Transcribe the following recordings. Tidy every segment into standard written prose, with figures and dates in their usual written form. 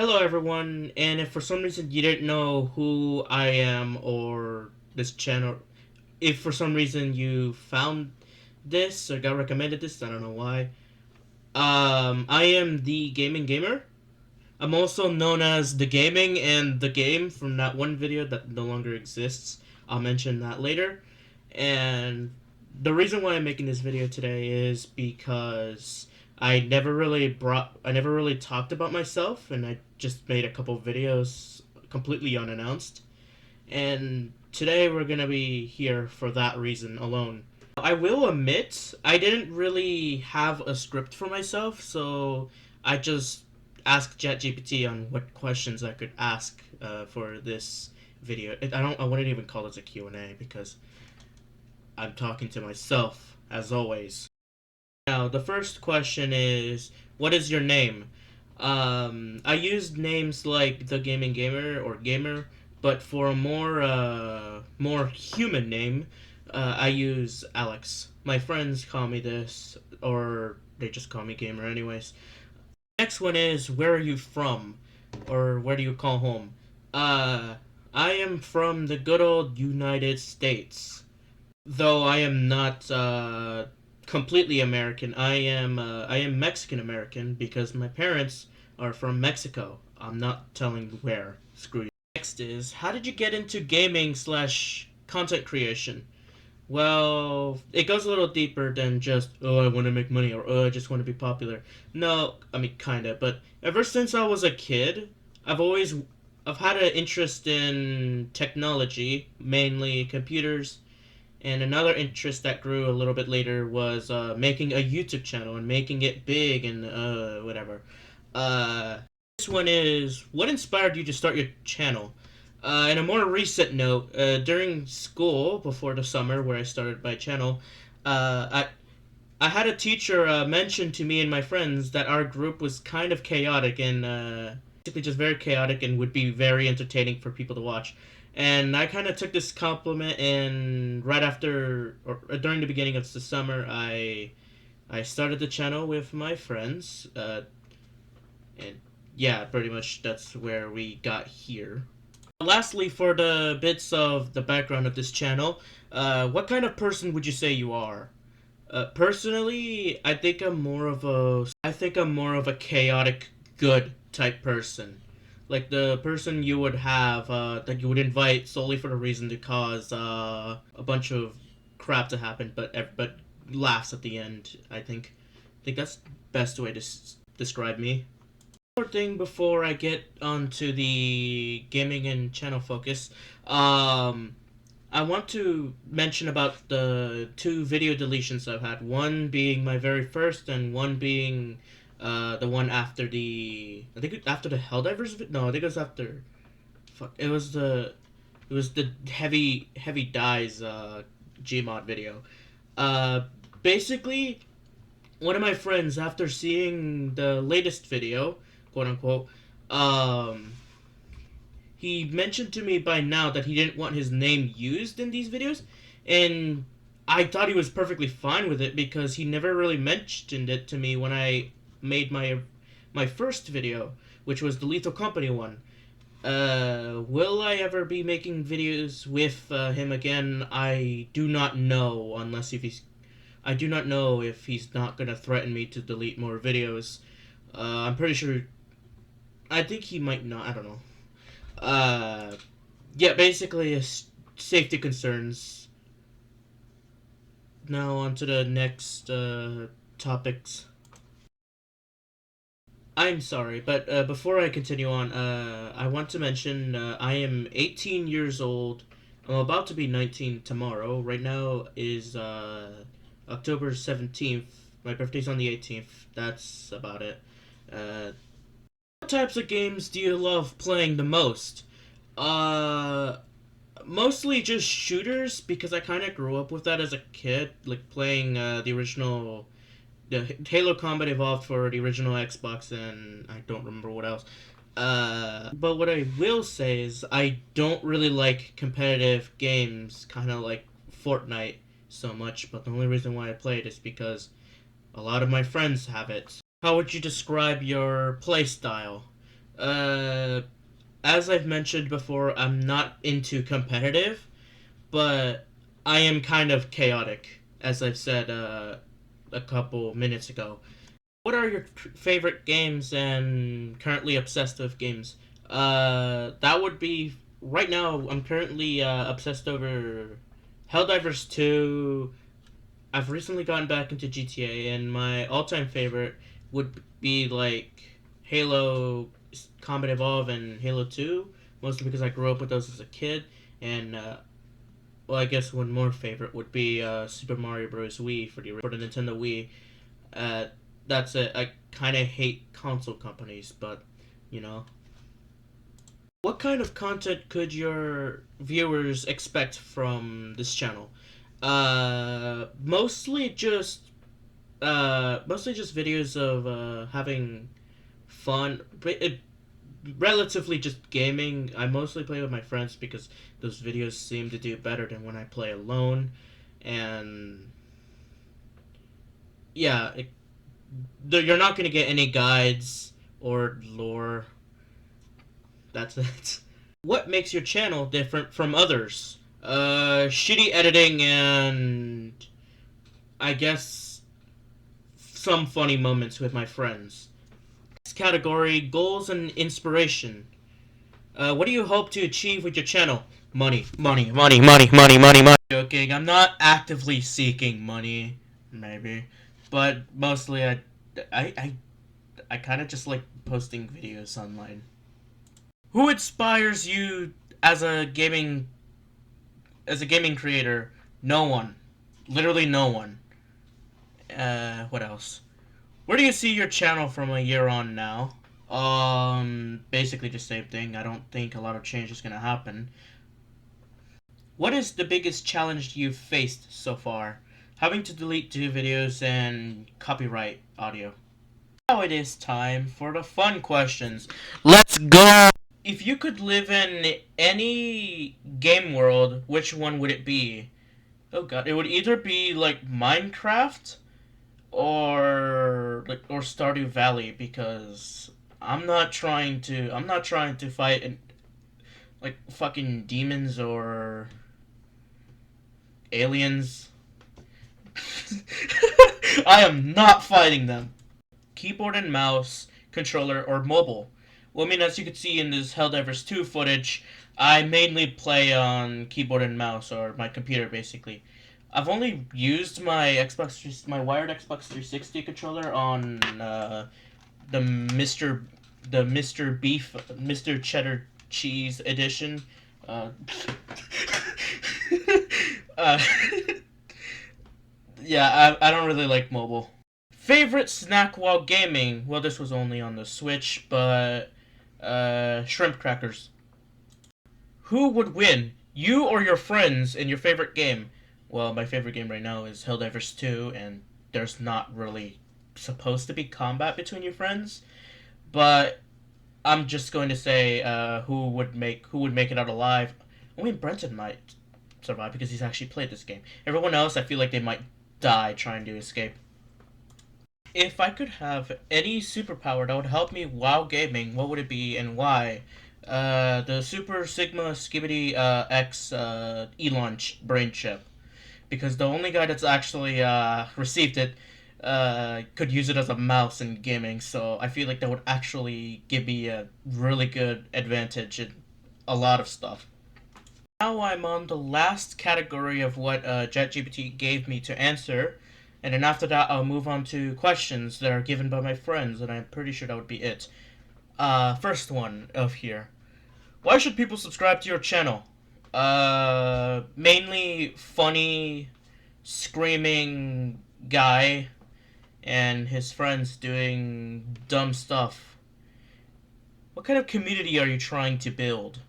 Hello everyone, and if for some reason you didn't know who I am or this channel, if for some reason you found this or got recommended this, I don't know why. I am the Gaming Gamer. I'm also known as the Gaming and the Game from that one video that no longer exists. I'll mention that later. And the reason why I'm making this video today is because I never really talked about myself, and I just made a couple videos completely unannounced. And today we're gonna be here for that reason alone. I will admit I didn't really have a script for myself, so I just asked ChatGPT on what questions I could ask for this video. I wouldn't even call this a Q&A because I'm talking to myself, as always. Now, the first question is, what is your name? I used names like the Gaming Gamer or Gamer, but for a more human name, I use Alex. My friends call me this, or they just call me Gamer anyways. Next one is, where are you from? Or where do you call home? Uh, I am from the good old United States. Though I am not completely American, I am Mexican American because my parents are from Mexico. I'm not telling where. Screw you. Next is, how did you get into gaming slash content creation? Well, it goes a little deeper than just, oh, I want to make money, or oh, I just want to be popular. No, I mean, kinda, but ever since I was a kid, I've always I've had an interest in technology, mainly computers, and another interest that grew a little bit later was making a YouTube channel and making it big and whatever. Uh, this one is, what inspired you to start your channel? In a more recent note, during school, before the summer where I started my channel, I had a teacher mention to me and my friends that our group was kind of chaotic and basically just very chaotic and would be very entertaining for people to watch. And I kind of took this compliment, and right after or during the beginning of the summer, I started the channel with my friends, and yeah, pretty much that's where we got here. Lastly, for the bits of the background of this channel, what kind of person would you say you are? Personally, I think I'm more of a chaotic good type person. Like the person you would have that you would invite solely for the reason to cause a bunch of crap to happen, but laughs at the end. I think that's the best way to describe me. One more thing before I get onto the gaming and channel focus. I want to mention about the two video deletions I've had. One being my very first, and one being the one after I think after the Helldivers. No, I think it was after. Fuck, it was the heavy dies Gmod video. Uh, basically, one of my friends, after seeing the latest video, quote unquote, um, he mentioned to me by now that he didn't want his name used in these videos, and I thought he was perfectly fine with it because he never really mentioned it to me when I made my first video, which was the Lethal Company one. Will I ever be making videos with him again? I do not know, unless if he's. I do not know if he's not gonna threaten me to delete more videos. I'm pretty sure. I think he might not. I don't know. Uh, yeah, basically, safety concerns. Now on to the next topics. I'm sorry, but before I continue on, I want to mention I am 18 years old. I'm about to be 19 tomorrow. Right now is October 17th. My birthday's on the 18th. That's about it. Uh, what types of games do you love playing the most? Uh, Mostly just shooters because I kind of grew up with that as a kid, like playing the Halo Combat Evolved for the original Xbox, and I don't remember what else. But what I will say is I don't really like competitive games, kind of like Fortnite so much. But the only reason why I play it is because a lot of my friends have it. How would you describe your play style? Uh, as I've mentioned before, I'm not into competitive, but I am kind of chaotic, as I've said a couple minutes ago. What are your favorite games and currently obsessed with games? That would be right now. I'm currently obsessed over Helldivers 2. I've recently gotten back into GTA, and my all-time favorite would be like Halo Combat Evolve and Halo 2, mostly because I grew up with those as a kid. And well, I guess one more favorite would be Super Mario Bros. Wii for the Nintendo Wii. Uh, that's it. I kind of hate console companies, but you know. What kind of content could your viewers expect from this channel? Mostly just videos of having fun. Relatively just gaming. I mostly play with my friends because those videos seem to do better than when I play alone. And yeah, you're not gonna get any guides or lore. That's it. What makes your channel different from others? Shitty editing and I guess some funny moments with my friends. Next category, goals and inspiration. What do you hope to achieve with your channel? Money, money, money, money, money, money, money. Joking, I'm not actively seeking money, maybe, but mostly I, I, I kind of just like posting videos online. Who inspires you as a gaming creator? No one, literally no one. What else? Where do you see your channel from a year on now? Basically the same thing. I don't think a lot of change is gonna happen. What is the biggest challenge you've faced so far? Having to delete 2 videos and copyright audio. Now it is time for the fun questions. Let's go! If you could live in any game world, which one would it be? Oh god, it would either be like Minecraft or Stardew Valley because I'm not trying to fight like fucking demons or aliens. I am not fighting them. Keyboard and mouse, controller, or mobile. Well, I mean, as you can see in this Helldivers 2 footage, I mainly play on keyboard and mouse, or my computer, basically. I've only used my wired Xbox 360 controller on the Mr. the Mr. Beef, Mr. Cheddar Cheese edition. Uh, uh, yeah, I don't really like mobile. Favorite snack while gaming? Well, this was only on the Switch, but shrimp crackers. Who would win, you or your friends, in your favorite game? Well, my favorite game right now is Helldivers 2, and there's not really supposed to be combat between your friends, but I'm just going to say who would make it out alive. Only Brenton might survive because he's actually played this game. Everyone else, I feel like they might die trying to escape. If I could have any superpower that would help me while gaming, what would it be and why? The Super Sigma Skibidi X Elon brain chip. Because the only guy that's actually received it could use it as a mouse in gaming, so I feel like that would actually give me a really good advantage in a lot of stuff. Now I'm on the last category of what ChatGPT gave me to answer, and then after that I'll move on to questions that are given by my friends, and I'm pretty sure that would be it. First one of here. Why should people subscribe to your channel? Mainly funny, screaming guy and his friends doing dumb stuff. What kind of community are you trying to build?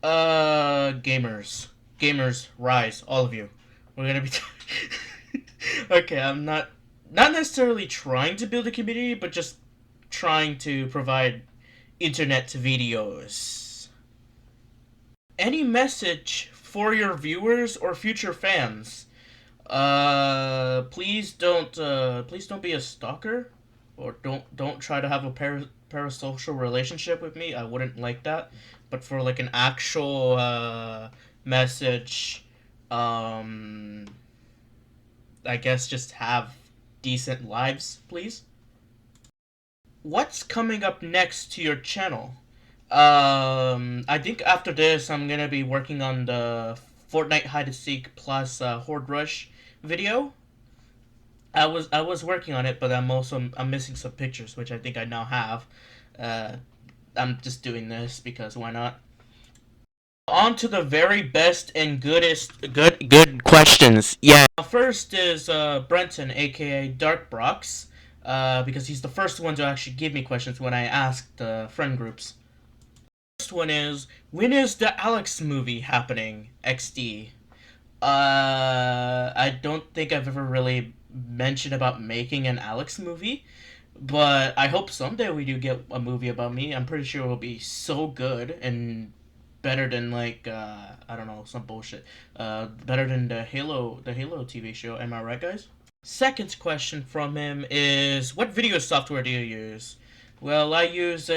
Gamers. Gamers, rise, all of you. We're gonna be. Okay, I'm not necessarily trying to build a community, but just trying to provide internet videos. Any message for your viewers or future fans? Please don't be a stalker. or don't try to have a parasocial relationship with me. I wouldn't like that. But for like an actual message, um, I guess just have decent lives, please. What's coming up next to your channel? I think after this, I'm gonna be working on the Fortnite hide and seek plus Horde Rush video. I was working on it, but I'm missing some pictures, which I think I now have. Uh, I'm just doing this because why not? On to the very best and good questions. Yeah. First is Brenton, aka Dark Brox, because he's the first one to actually give me questions when I asked the friend groups. First one is, when is the Alex movie happening? XD. I don't think I've ever really mentioned about making an Alex movie, but I hope someday we do get a movie about me. I'm pretty sure it will be so good and better than like I don't know, some bullshit. Better than the Halo TV show. Am I right, guys? Second question from him is, what video software do you use? Well, I use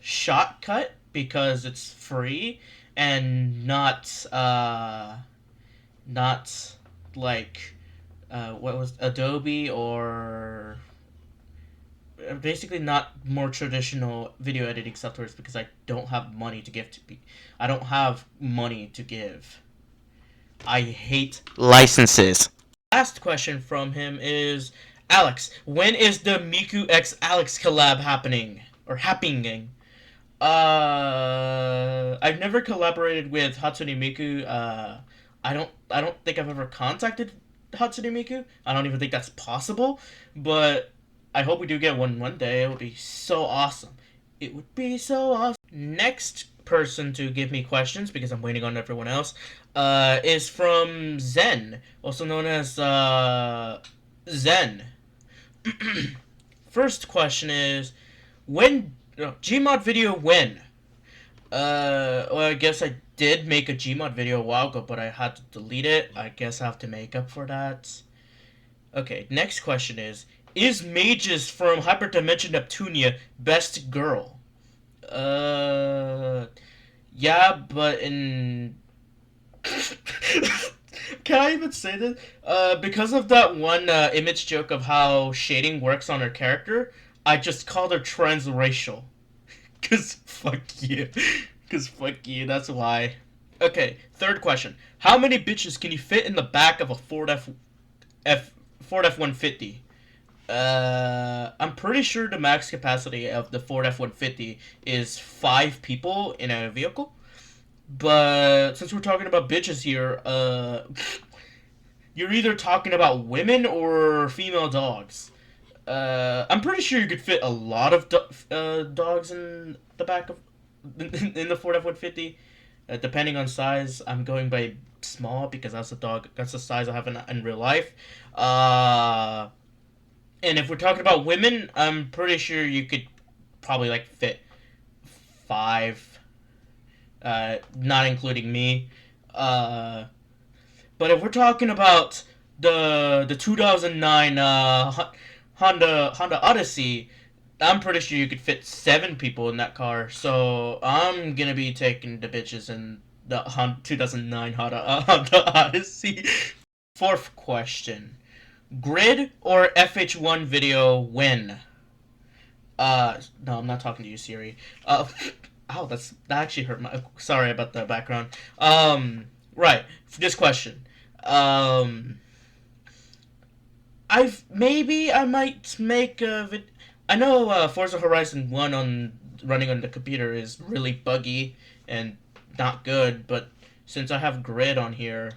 Shotcut because it's free and not like what was Adobe, or basically not more traditional video editing softwares, because I don't have money to give to people. I don't have money to give. I hate licenses. Last question from him is, Alex, when is the Miku x Alex collab happening? Or happening? I've never collaborated with Hatsune Miku. I don't think I've ever contacted Hatsune Miku. I don't even think that's possible. But I hope we do get one day. It would be so awesome. It would be so awesome. Next person to give me questions, because I'm waiting on everyone else, is from Zen, also known as Zen. First question is, when Gmod video when? Well, I guess I did make a Gmod video a while ago, but I had to delete it. I guess I have to make up for that. Okay, next question is Mages from Hyperdimension Neptunia best girl? Yeah, but in... Can I even say this? Because of that one image joke of how shading works on her character, I just called her transracial. Cause fuck you. Cause fuck you, that's why. Okay, third question. How many bitches can you fit in the back of a Ford F-150? I'm pretty sure the max capacity of the Ford F-150 is 5 people in a vehicle. But since we're talking about bitches here, you're either talking about women or female dogs. I'm pretty sure you could fit a lot of dogs in the back of in the Ford F-150. Depending on size, I'm going by small because that's the size I have in real life. And if we're talking about women, I'm pretty sure you could probably like fit 5, not including me. But if we're talking about the 2009 Honda Odyssey, I'm pretty sure you could fit 7 people in that car. So I'm gonna be taking the bitches in the 2009 Honda Odyssey. Fourth question: Grid or FH1 video when? No, I'm not talking to you, Siri. Ow, that actually hurt my. Sorry about the background. Right. This question. I might make a I know Forza Horizon 1 on running on the computer is really buggy and not good, but since I have Grid on here,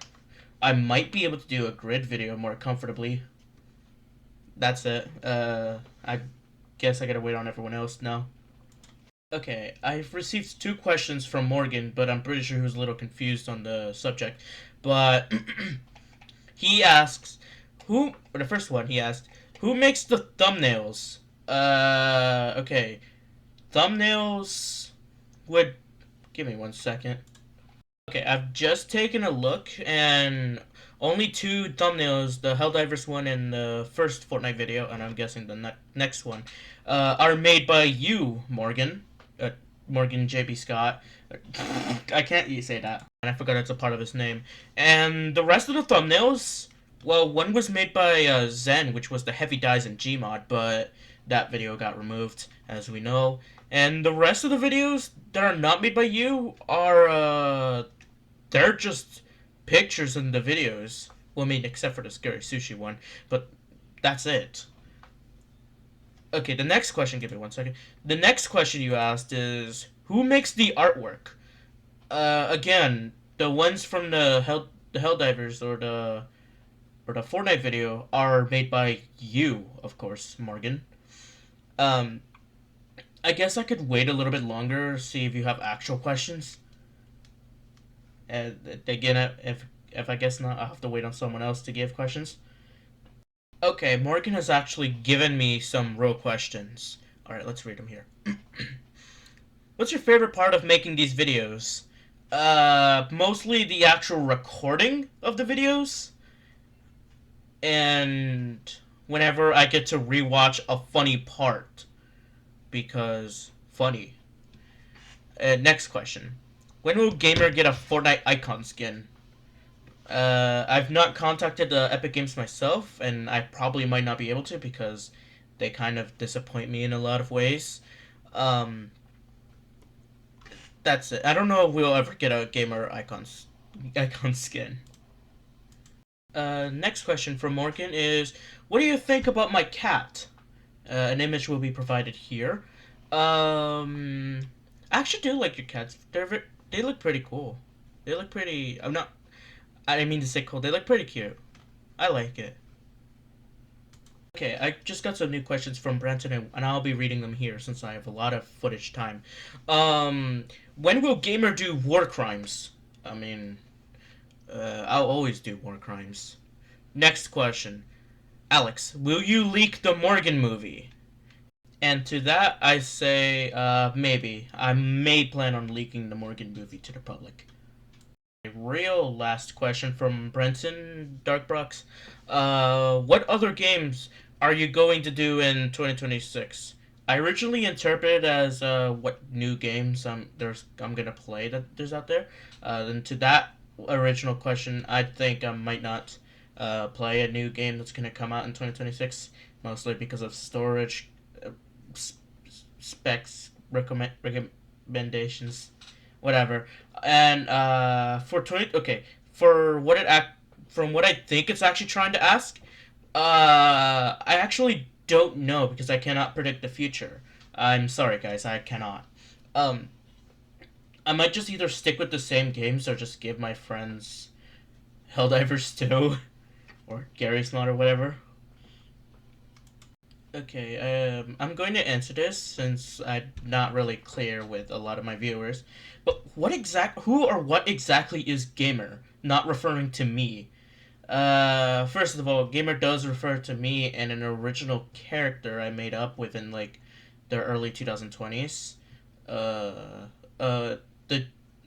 I might be able to do a Grid video more comfortably. That's it. I guess I gotta wait on everyone else now. Okay, I've received 2 questions from Morgan, but I'm pretty sure he was a little confused on the subject. But he asks, the first one he asked, who makes the thumbnails? Okay. Thumbnails would, give me 1 second. Okay, I've just taken a look, and only two thumbnails, the Helldivers one and the first Fortnite video, and I'm guessing the next one, are made by you, Morgan. Morgan JB Scott. I can't say that. And I forgot it's a part of his name. And the rest of the thumbnails, well, one was made by Zen, which was the Heavy Dies in Gmod, but that video got removed, as we know. And the rest of the videos that are not made by you are, they're just pictures in the videos. Well, I mean, except for the Scary Sushi one, but that's it. Okay, the next question, give me 1 second. The next question you asked is, who makes the artwork? Again, the ones from the Helldivers or the Fortnite video are made by you, of course, Morgan. Um, I guess I could wait a little bit longer, see if you have actual questions. And again, if I guess not, I'll have to wait on someone else to give questions. Okay, Morgan has actually given me some real questions. Alright, let's read them here. What's your favorite part of making these videos? Mostly the actual recording of the videos. And whenever I get to rewatch a funny part. Because funny. Next question. When will Gamer get a Fortnite icon skin? I've not contacted Epic Games myself, and I probably might not be able to because they kind of disappoint me in a lot of ways. Um, that's it. I don't know if we'll ever get a gamer icon skin. Next question from Morgan is, what do you think about my cat? An image will be provided here. I actually do like your cats. They look pretty cool. They look pretty. I didn't mean to say cool. They look pretty cute. I like it. Okay, I just got some new questions from Branton, and I'll be reading them here since I have a lot of footage time. When will Gamer do war crimes? I mean, I'll always do war crimes. Next question. Alex, will you leak the Morgan movie? And to that, I say, maybe. I may plan on leaking the Morgan movie to the public. A real last question from Brenton Darkbrox. What other games are you going to do in 2026? I originally interpreted as what new games I'm gonna play that there's out there. Then to that original question, I think I might not play a new game that's gonna come out in 2026, mostly because of storage specs recommendations, whatever. And for what from what I think it's actually trying to ask, I actually don't know because I cannot predict the future. I'm sorry, guys, I cannot. Um, I might just either stick with the same games or just give my friends Helldivers 2 or Gary's Mod or whatever. Okay, I'm going to answer this since I'm not really clear with a lot of my viewers. But who or what exactly is Gamer? Not referring to me. First of all, Gamer does refer to me and an original character I made up within, like, the early 2020s. The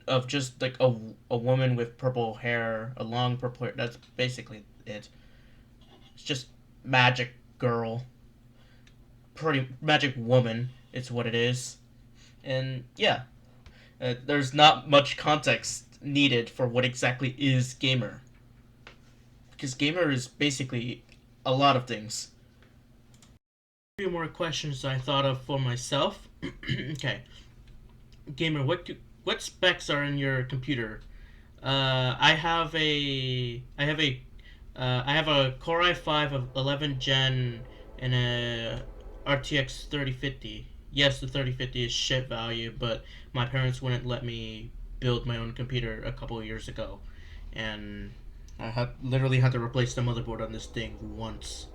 of just, like, a woman with purple hair, a long purple hair. That's basically it. It's just magic girl. Pretty magic woman, it's what it is. And yeah, there's not much context needed for what exactly is Gamer. Because Gamer is basically a lot of things. A few more questions I thought of for myself. Okay. Gamer, what specs are in your computer? I have a Core i5 of 11 Gen and a RTX 3050. Yes, the 3050 is shit value, but my parents wouldn't let me build my own computer a couple of years ago, and I literally had to replace the motherboard on this thing once.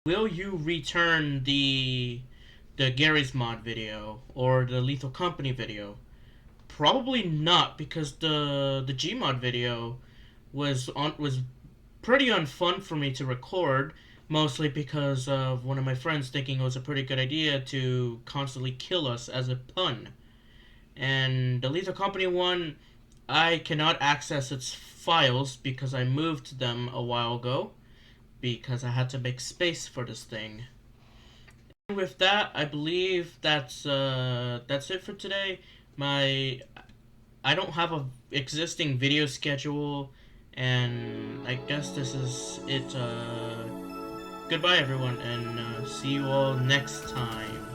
Will you return the Gary's Mod video or the Lethal Company video? Probably not, because the Gmod video was pretty unfun for me to record, mostly because of one of my friends thinking it was a pretty good idea to constantly kill us as a pun. And the Lethal Company one, I cannot access its files because I moved them a while ago because I had to make space for this thing. And with that, I believe that's it for today. My I don't have a existing video schedule, and I guess this is it. Goodbye, everyone, and see you all next time.